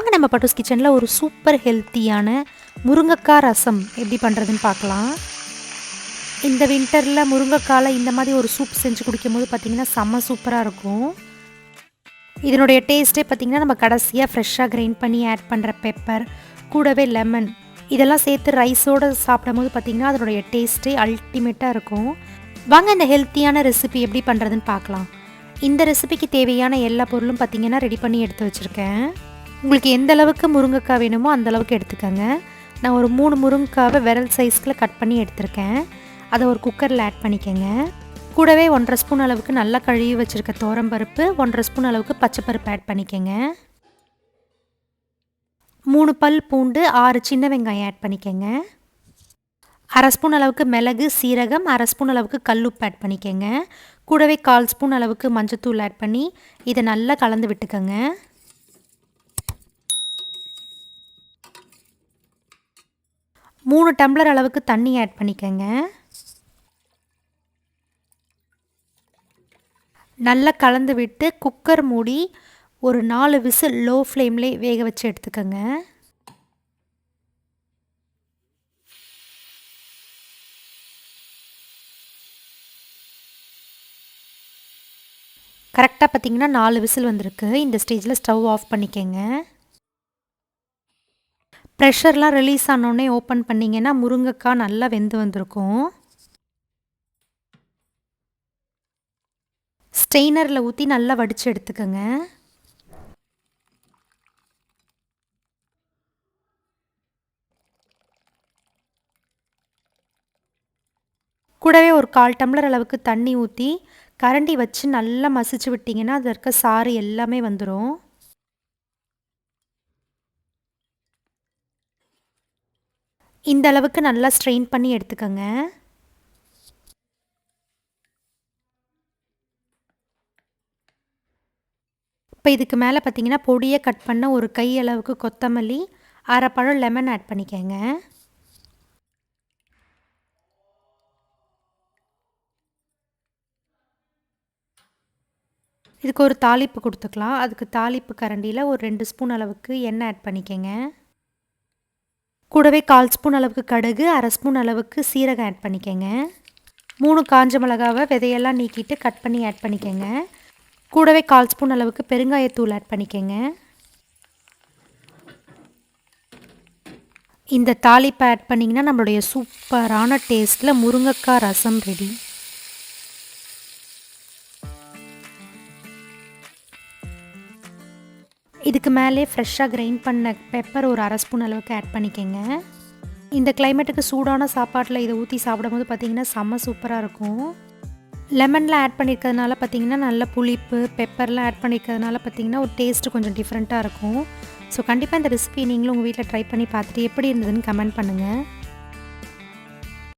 வாங்க நம்ம பட்டூஸ் கிச்சனில் ஒரு சூப்பர் ஹெல்த்தியான முருங்கைக்காய் ரசம் எப்படி பண்ணுறதுன்னு பார்க்கலாம். இந்த வின்டரில் முருங்கைக்காயில் இந்த மாதிரி ஒரு சூப் செஞ்சு குடிக்கும்போது பார்த்திங்கன்னா செம்ம சூப்பராக இருக்கும். இதனுடைய டேஸ்ட்டே பார்த்திங்கன்னா நம்ம கடைசியாக ஃப்ரெஷ்ஷாக கிரைண்ட் பண்ணி ஆட் பண்ணுற பெப்பர் கூடவே லெமன் இதெல்லாம் சேர்த்து ரைஸோடு சாப்பிடும்போது பார்த்திங்கன்னா அதனுடைய டேஸ்ட்டே அல்டிமேட்டாக இருக்கும். வாங்க இந்த ஹெல்த்தியான ரெசிபி எப்படி பண்ணுறதுன்னு பார்க்கலாம். இந்த ரெசிபிக்கு தேவையான எல்லா பொருளும் பார்த்திங்கன்னா ரெடி பண்ணி எடுத்து வச்சுருக்கேன். உங்களுக்கு எந்த அளவுக்கு முருங்கைக்காய் வேணுமோ அந்த அளவுக்கு எடுத்துக்கோங்க. நான் ஒரு 3 முருங்கைக்காவை விரல் சைஸ்கில் கட் பண்ணி எடுத்திருக்கேன். அதை ஒரு குக்கரில் ஆட் பண்ணிக்கோங்க. கூடவே 1.5 ஸ்பூன் அளவுக்கு நல்லா கழுவி வச்சுருக்க துவரம்பருப்பு, 1.5 ஸ்பூன் அளவுக்கு பச்சைப்பருப்பு ஆட் பண்ணிக்கோங்க. 3 பல் பூண்டு, 6 சின்ன வெங்காயம் ஆட் பண்ணிக்கோங்க. 1/2 ஸ்பூன் அளவுக்கு மிளகு, சீரகம், 1/2 ஸ்பூன் அளவுக்கு கல்லுப்பு ஆட் பண்ணிக்கோங்க. கூடவே 1/4 ஸ்பூன் அளவுக்கு மஞ்சத்தூள் ஆட் பண்ணி இதை நல்லா கலந்து விட்டுக்கோங்க. 3 டம்ளர் அளவுக்கு தண்ணி ஆட் பண்ணிக்கோங்க. நல்லா கலந்து விட்டு குக்கர் மூடி ஒரு 4 விசில் லோ ஃப்ளேம்லேயே வேக வச்சு எடுத்துக்கோங்க. கரெக்டாக பார்த்திங்கன்னா 4 விசில் வந்திருக்கு. இந்த ஸ்டேஜில் ஸ்டவ் ஆஃப் பண்ணிக்கோங்க. ப்ரெஷர்லாம் ரிலீஸ் ஆனோடனே ஓப்பன் பண்ணிங்கன்னா முருங்கைக்காய் நல்லா வெந்து வந்திருக்கும். ஸ்ட்ரெயினரில் ஊற்றி நல்லா வடித்து எடுத்துக்கோங்க. கூடவே ஒரு 1/4 டம்ளர் அளவுக்கு தண்ணி ஊற்றி கரண்டி வச்சு நல்லா மசிச்சு விட்டிங்கன்னா அதில் இருக்க சாறு எல்லாமே வந்துடும். இந்த அளவுக்கு நல்லா ஸ்ட்ரெயின் பண்ணி எடுத்துக்கோங்க. இப்போ இதுக்கு மேலே பார்த்திங்கன்னா பொடியை கட் பண்ண ஒரு கை அளவுக்கு கொத்தமல்லி, 1/2 பழம் லெமன் ஆட் பண்ணிக்கோங்க. இதுக்கு ஒரு தாளிப்பு கொடுத்துக்கலாம். அதுக்கு தாளிப்பு கரண்டியில் ஒரு 2 ஸ்பூன் அளவுக்கு எண்ணெய் ஆட் பண்ணிக்கோங்க. கூடவே 1/4 ஸ்பூன் அளவுக்கு கடுகு, 1/2 ஸ்பூன் அளவுக்கு சீரகம் ஆட் பண்ணிக்கோங்க. 3 காஞ்ச மிளகாவை விதையெல்லாம் நீக்கிட்டு கட் பண்ணி ஆட் பண்ணிக்கோங்க. கூடவே 1/4 ஸ்பூன் அளவுக்கு பெருங்காயத்தூள் ஆட் பண்ணிக்கோங்க. இந்த தாளிப்பை ஆட் பண்ணிங்கன்னா நம்மளுடைய சூப்பரான டேஸ்ட்டில் முருங்கைக்காய் ரசம் ரெடி. இதுக்கு மேலே ஃப்ரெஷ்ஷாக கிரைண்ட் பண்ண பெப்பர் ஒரு 1/2 ஸ்பூன் அளவுக்கு ஆட் பண்ணிக்கோங்க. இந்த கிளைமேட்டுக்கு சூடான சாப்பாட்டில் இதை ஊற்றி சாப்பிடும்போது பார்த்திங்கன்னா செம்ம சூப்பராக இருக்கும். லெமன்லாம் ஆட் பண்ணியிருக்கிறதுனால பார்த்திங்கன்னா நல்ல புளிப்பு, பெப்பர்லாம் ஆட் பண்ணியிருக்கிறதுனால பார்த்திங்கன்னா ஒரு டேஸ்ட்டு கொஞ்சம் டிஃப்ரெண்ட்டாக இருக்கும். ஸோ கண்டிப்பாக இந்த ரெசிபி நீங்களும் உங்கள் வீட்டில் ட்ரை பண்ணி பார்த்துட்டு எப்படி இருந்ததுன்னு கமெண்ட் பண்ணுங்கள்.